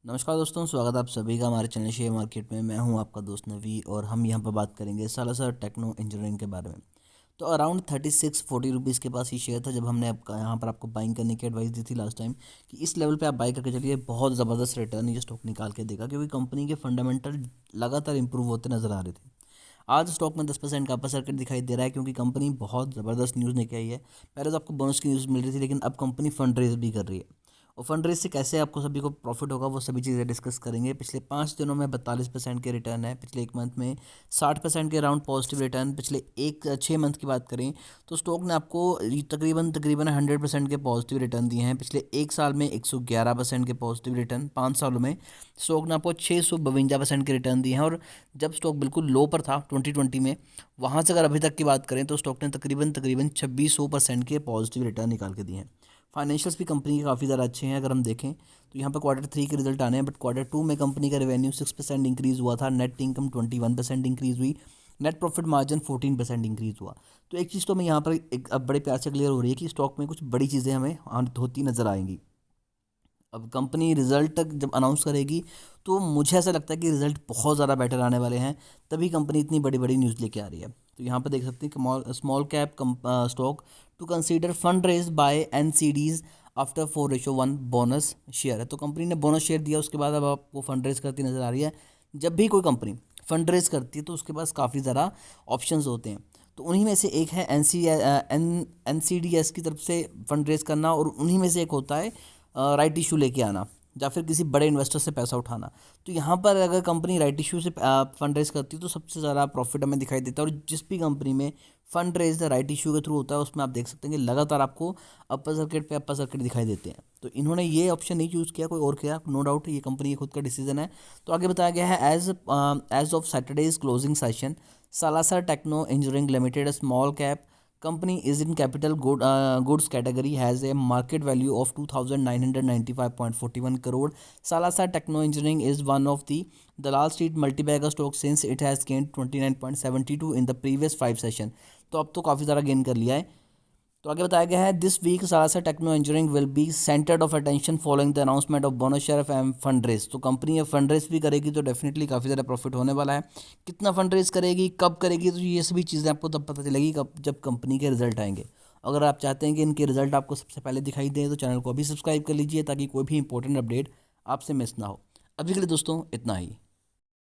नमस्कार दोस्तों, स्वागत है आप सभी का हमारे चैनल शेयर मार्केट में। मैं हूं आपका दोस्त नवी और हम यहां पर बात करेंगे सालासर टेक्नो इंजीनियरिंग के बारे में। तो अराउंड 36-40 रुपीज़ के पास ये शेयर था जब हमने आपका यहाँ पर आपको बाइंग करने की एडवाइस दी थी लास्ट टाइम कि इस लेवल पे आप बाई करके चलिए। बहुत ज़बरदस्त रिटर्न ये स्टॉक निकाल के देगा क्योंकि कंपनी के फंडामेंटल लगातार इंप्रूव होते नजर आ रहे थे। आज स्टॉक में 10% का अपर सर्किट दिखाई दे रहा है क्योंकि कंपनी बहुत ज़बरदस्त न्यूज़ लेके आई है। पहले तो आपको बोनस की न्यूज़ मिल रही थी, लेकिन अब कंपनी फंड रेज भी कर रही है और फंड रेज से कैसे आपको सभी को प्रॉफिट होगा वो सभी चीज़ें डिस्कस करेंगे। पिछले 5 दिनों में 42% के रिटर्न है, पिछले एक मंथ में 60% के अराउंड पॉजिटिव रिटर्न। पिछले 6 मंथ की बात करें तो स्टॉक ने आपको तकरीबन तकरीबन 100% के पॉजिटिव रिटर्न दिए हैं। पिछले एक साल में 111% के पॉजिटिव रिटर्न, 5 सालों में स्टॉक ने आपको 652% के रिटर्न दिए हैं। और जब स्टॉक बिल्कुल लो पर था 2020 में, वहाँ से अगर अभी तक की बात करें तो स्टॉक ने तकरीबन तकरीबन 2600% के पॉजिटिव रिटर्न निकाल के दिए हैं। फाइनेंशियल्स भी कंपनी के काफ़ी ज़्यादा अच्छे हैं। अगर हम देखें तो यहाँ पर Q3 के रिजल्ट आने हैं, बट Q2 में कंपनी का रेवेन्यू 6% इंक्रीज़ हुआ था, नेट इनकम 21% इंक्रीज़ हुई, नेट प्रॉफिट मार्जिन 14% इंक्रीज़ हुआ। तो एक चीज़ तो हमें यहाँ पर एक अब बड़े प्यार से क्लियर हो रही है कि स्टॉक में कुछ बड़ी चीज़ें हमें होती नज़र आएंगी। अब कंपनी रिजल्ट तक जब अनाउंस करेगी तो मुझे ऐसा लगता है कि रिजल्ट बहुत ज़्यादा बेटर आने वाले हैं, तभी कंपनी इतनी बड़ी बड़ी न्यूज़ लेके आ रही है। तो यहाँ पर देख सकते हैं कि small cap stock to consider fund raise by NCDs after 4:1 bonus share है। तो कंपनी ने बोनस शेयर दिया, उसके बाद अब आपको फंड रेज करती नज़र आ रही है। जब भी कोई कंपनी फंड रेज करती है तो उसके पास काफ़ी ज़्यादा ऑप्शंस होते हैं। तो उन्हीं में से एक है NCDs की तरफ से फंड रेज करना, और उन्हीं में से एक होता है राइट इशू लेके आना या फिर किसी बड़े इन्वेस्टर से पैसा उठाना। तो यहाँ पर अगर कंपनी राइट इशू से फंड रेज करती है तो सबसे ज़्यादा प्रॉफिट हमें दिखाई देता है। और जिस भी कंपनी में फंड रेज राइट इशू के थ्रू होता है उसमें आप देख सकते हैं कि लगातार आपको अपर सर्किट पे अपर सर्किट दिखाई देते हैं। तो इन्होंने ये ऑप्शन नहीं चूज़ किया, कोई और किया, नो डाउट ये कंपनी का खुद का डिसीजन है। तो आगे बताया गया है as of Saturday's closing session, Salasar techno engineering limited, small cap company is in capital goods category, has a market value of 2995.41 crore. Salasar Techno Engineering is one of the Wall Street multi-bagger stock since it has gained 29.72 in the previous 5 session. तो अब तो काफ़ी ज़्यादा gain कर लिया है। तो आगे बताया गया है this week Salasar techno engineering will be centred of attention following the announcement of bonus share of fund raise. तो कंपनी अब फंड रेज भी करेगी तो डेफिनेटली काफ़ी ज़्यादा प्रॉफिट होने वाला है। कितना फंड रेज करेगी, कब करेगी, तो ये सभी चीज़ें आपको तब पता चलेगी कब जब कंपनी के रिजल्ट आएंगे। अगर आप चाहते हैं कि इनके रिजल्ट आपको सबसे पहले दिखाई दें तो चैनल को अभी सब्सक्राइब कर लीजिए ताकि कोई भी इंपॉर्टेंट अपडेट आपसे मिस ना हो। अभी के लिए दोस्तों इतना ही।